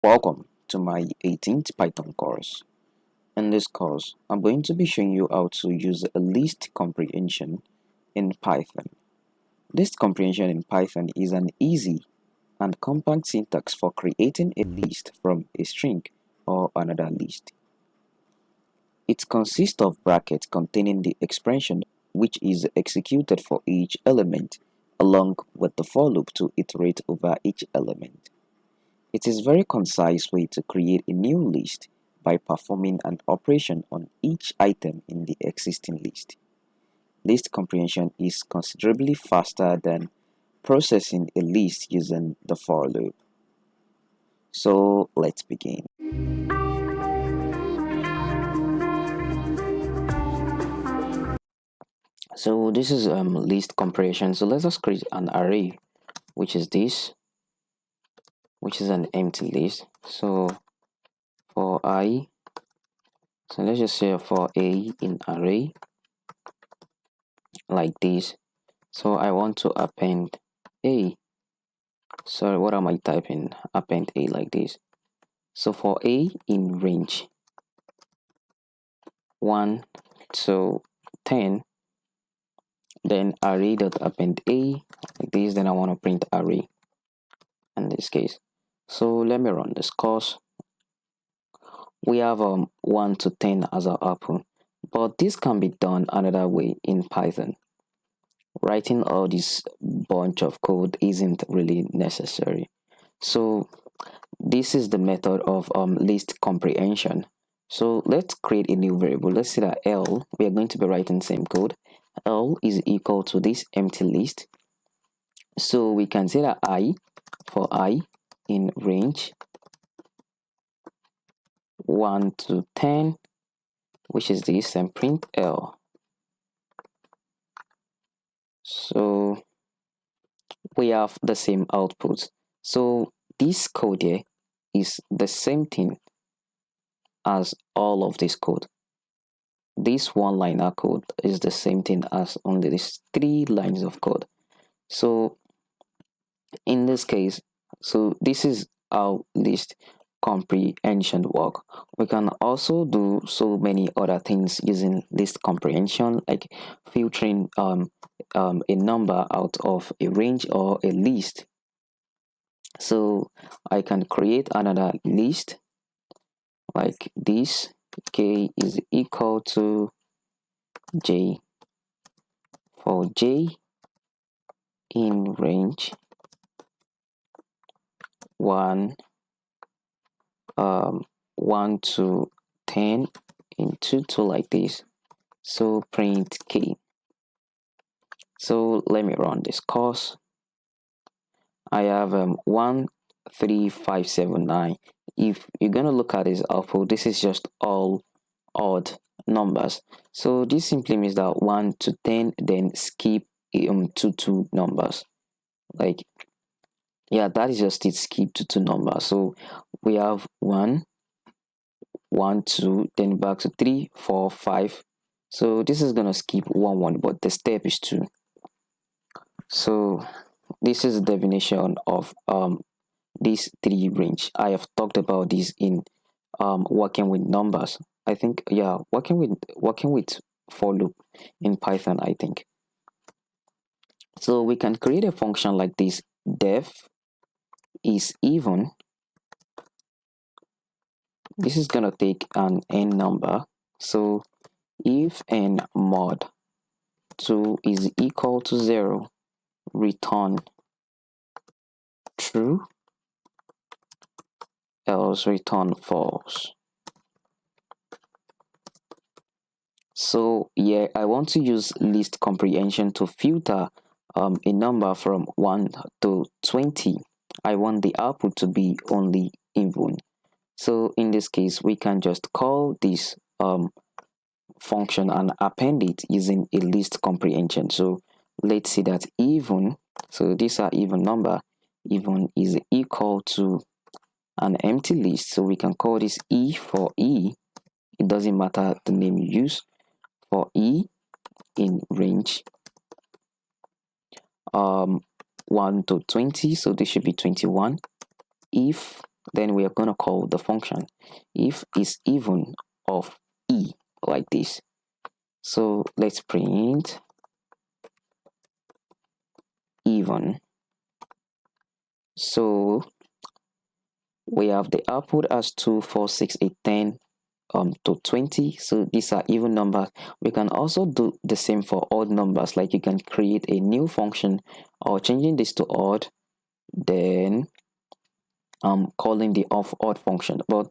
Welcome to my 18th Python course. In this course, I'm going to be showing you how to use a list comprehension in Python. List comprehension in Python is an easy and compact syntax for creating a list from a string or another list. It consists of brackets containing the expression which is executed for each element, along with the for loop to iterate over each element. It is a very concise way to create a new list by performing an operation on each item in the existing list. List comprehension is considerably faster than processing a list using the for loop. So let's begin. So this is list comprehension. So let's just create an array, which is this, which is an empty list. So for I, so let's just say for A in array like this. So I want to append A. Sorry, what am I typing? Append A like this. So for A in range 1 to 10, then array dot append A like this. Then I want to print array in this case. So let me run this course. We have 1 to 10 as our output, but this can be done another way in Python. Writing all this bunch of code isn't really necessary. So this is the method of list comprehension. So let's create a new variable. Let's say that L, we are going to be writing same code. L is equal to this empty list. So we can say that I, for I in range 1 to 10, which is this, and print L. So we have the same output. So this code here is the same thing as all of this code. This one liner code is the same thing as only these 3 lines of code. So in this case, so this is how list comprehension work. We can also do so many other things using list comprehension, like filtering a number out of a range or a list. So I can create another list like this. K is equal to J. For J in range 1 1 to 10 into 2 like this. So print K. So let me run this course. I have 1 3 5 7 9. If you're gonna look at this output, this is just all odd numbers. So this simply means that 1 to 10, then skip to 2 numbers. Like, yeah, that is just it, skip to 2 numbers. So we have 1 1 2, then back to 3 4 5. So this is gonna skip 1 1, but the step is 2. So this is the definition of this 3 range. I have talked about this in working with numbers. I think, yeah, working with for loop in Python, I think. So we can create a function like this: def is even. This is gonna take an n number. So if n mod 2 is equal to 0, return true, else return false. So yeah, I want to use list comprehension to filter a number from 1 to 20. I want the output to be only even. So in this case, we can just call this function and append it using a list comprehension. So let's see that even, so these are even number, even is equal to an empty list. So we can call this E for E. It doesn't matter the name you use. For E in range 1 to 20, so this should be 21. If then we are going to call the function if is even of e, like this. So let's print even. So we have the output as 2, 4, 6, 8, 10 to 20. So these are even numbers. We can also do the same for odd numbers, like you can create a new function or changing this to odd, then calling the of odd function. But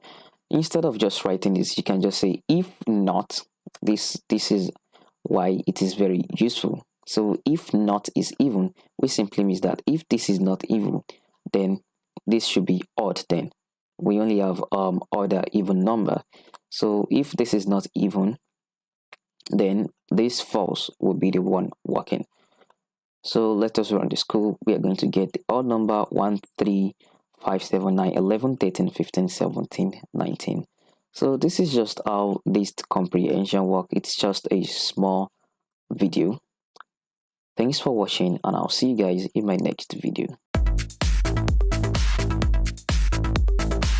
instead of just writing this, you can just say if not. This is why it is very useful. So if not is even, which simply means that if this is not even, then this should be odd. Then we only have other even number. So if this is not even, then this false will be the one working. So let us run this code. We are going to get the odd number 1, 3, 5, 7, 9, 11, 13, 15, 17, 19. So this is just how list comprehension work. It's just a small video. Thanks for watching, and I'll see you guys in my next video.